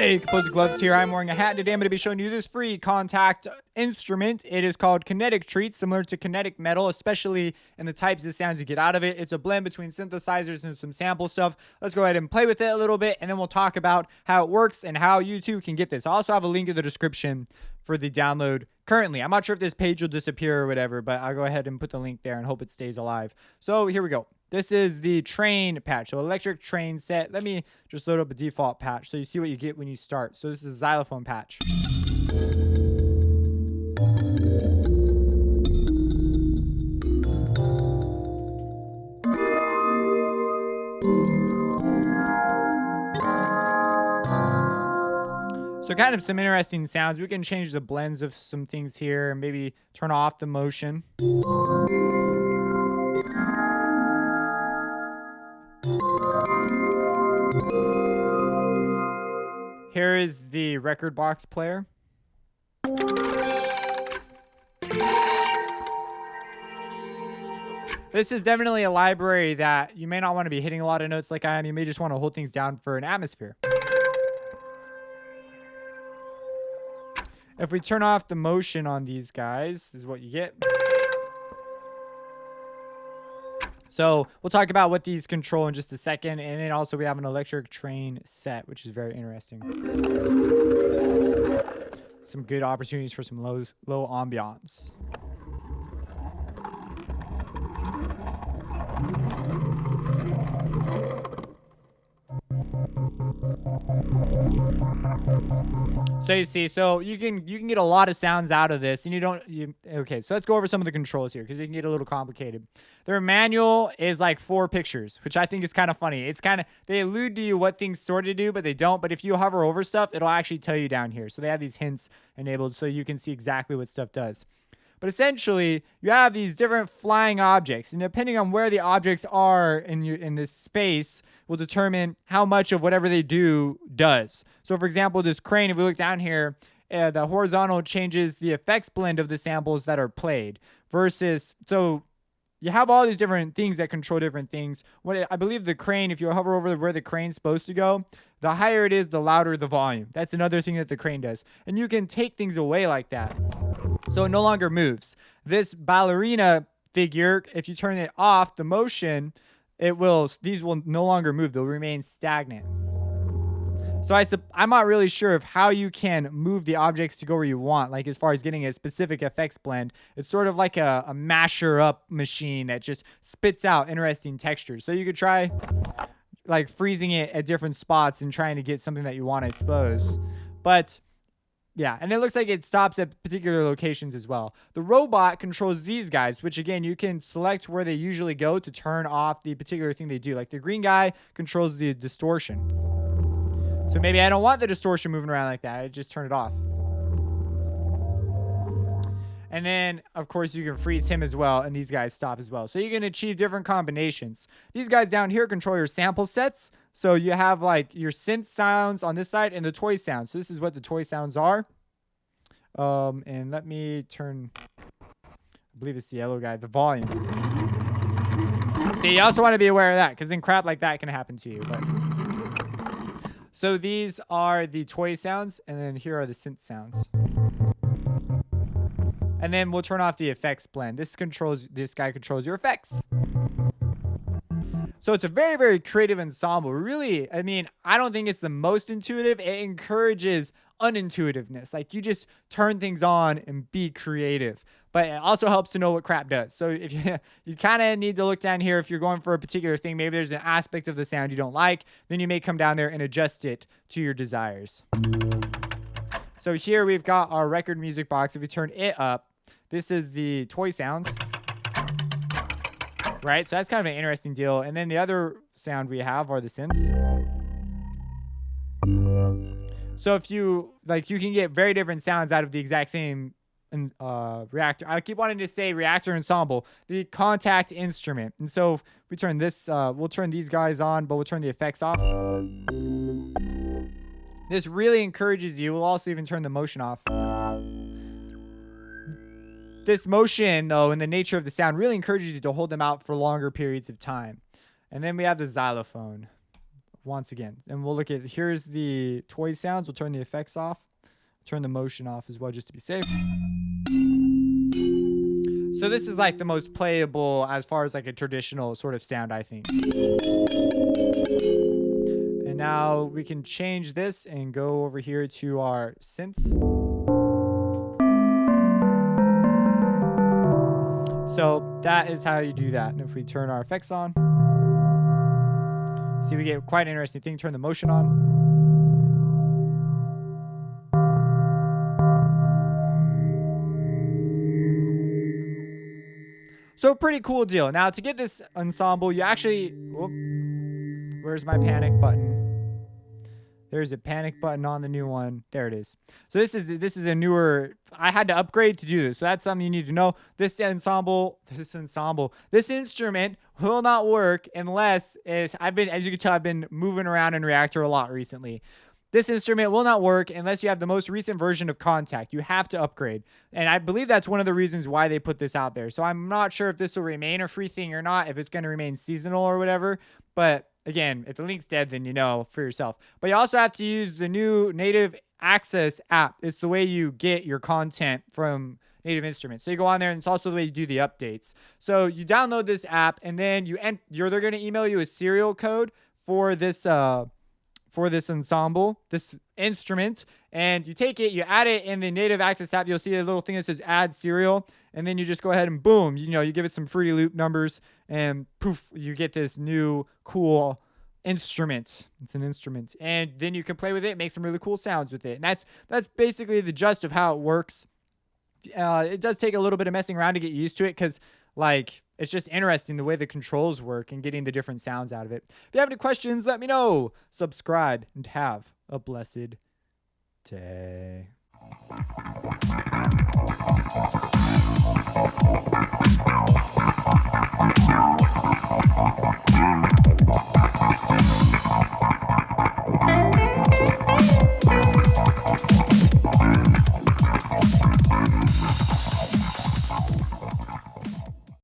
Hey, Composer Gloves here. I'm wearing a hat, and today I'm going to be showing you this free Kontakt instrument. It is called Kinetic Treats, similar to kinetic metal, especially in the types of sounds you get out of it. It's a blend between synthesizers and some sample stuff. Let's go ahead and play with it a little bit, and then we'll talk about how it works and how you too can get this. I also have a link in the description for the download currently. I'm not sure if this page will disappear or whatever, but I'll go ahead and put the link there and hope it stays alive. So here we go. This is the train patch, so electric train set. Let me just load up a default patch so you see what you get when you start. So this is a xylophone patch. So kind of some interesting sounds. We can change the blends of some things here and maybe turn off the motion. Here is the record box player. This is definitely a library that you may not want to be hitting a lot of notes like I am. You may just want to hold things down for an atmosphere. If we turn off the motion on these guys, this is what you get. So we'll talk about what these control in just a second. And then also we have an electric train set, which is very interesting. Some good opportunities for some low ambiance. So you see, so you can get a lot of sounds out of this, and okay, so let's go over some of the controls here because it can get a little complicated. Their manual is like 4 pictures, which I think is kind of funny. It's kind of, they allude to you what things sort of do, but they don't. But if you hover over stuff, it'll actually tell you down here. So they have these hints enabled so you can see exactly what stuff does. But essentially, you have these different flying objects, and depending on where the objects are in this space will determine how much of whatever they do does. So for example, this crane, if we look down here, the horizontal changes the effects blend of the samples that are played versus, so you have all these different things that control different things. I believe the crane, if you hover over where the crane's supposed to go, the higher it is, the louder the volume. That's another thing that the crane does. And you can take things away like that. So it no longer moves. This ballerina figure, if you turn it off, the motion, these will no longer move. They'll remain stagnant. So I'm not really sure of how you can move the objects to go where you want, like as far as getting a specific effects blend. It's sort of like a masher up machine that just spits out interesting textures. So you could try like freezing it at different spots and trying to get something that you want, I suppose. But yeah, and it looks like it stops at particular locations as well. The robot controls these guys, which again, you can select where they usually go to turn off the particular thing they do. Like the green guy controls the distortion. So maybe I don't want the distortion moving around like that. I just turn it off. And then, of course, you can freeze him as well, and these guys stop as well. So you can achieve different combinations. These guys down here control your sample sets. So you have like your synth sounds on this side and the toy sounds. So this is what the toy sounds are. And let me turn, I believe it's the yellow guy, the volume. See, you also want to be aware of that because then crap like that can happen to you. So these are the toy sounds, and then here are the synth sounds. And then we'll turn off the effects blend. This guy controls your effects. So it's a very, very creative ensemble. Really, I mean, I don't think it's the most intuitive. It encourages unintuitiveness. Like you just turn things on and be creative. But it also helps to know what crap does. So if you kind of need to look down here if you're going for a particular thing, maybe there's an aspect of the sound you don't like, then you may come down there and adjust it to your desires. So here we've got our record music box. If you turn it up, this is the toy sounds. Right? So that's kind of an interesting deal. And then the other sound we have are the synths. So if you can get very different sounds out of the exact same reactor. I keep wanting to say reactor ensemble, the Kontakt instrument. And so if we turn this, we'll turn these guys on, but we'll turn the effects off. This really encourages you. We'll also even turn the motion off. This motion, though, and the nature of the sound really encourages you to hold them out for longer periods of time. And then we have the xylophone. once again. And we'll look at, here's the toy sounds. We'll turn the effects off, turn the motion off as well, just to be safe. So this is like the most playable as far as like a traditional sort of sound, I think. And now we can change this and go over here to our synths. So that is how you do that. And if we turn our effects on, see, we get quite an interesting thing. Turn the motion on. So pretty cool deal. Now to get this ensemble, you actually, whoop, where's my panic button? There's a panic button on the new one. There it is. So this is a newer, I had to upgrade to do this. So that's something you need to know. This instrument will not work unless as you can tell, I've been moving around in Reactor a lot recently. This instrument will not work unless you have the most recent version of Kontakt. You have to upgrade. And I believe that's one of the reasons why they put this out there. So I'm not sure if this will remain a free thing or not, if it's going to remain seasonal or whatever. But again, if the link's dead, then you know for yourself. But you also have to use the new Native Access app. It's the way you get your content from Native Instruments. So you go on there, and it's also the way you do the updates. So you download this app, and then they're going to email you a serial code for this ensemble, this instrument, and you take it, you add it in the Native Access app. You'll see a little thing that says add serial, and then you just go ahead and boom, you give it some Fruity Loop numbers, and poof, you get this new cool instrument. It's an instrument, and then you can play with it, make some really cool sounds with it. And that's basically the gist of how it works. It does take a little bit of messing around to get used to it, because like, it's just interesting the way the controls work and getting the different sounds out of it. If you have any questions, let me know. Subscribe and have a blessed day.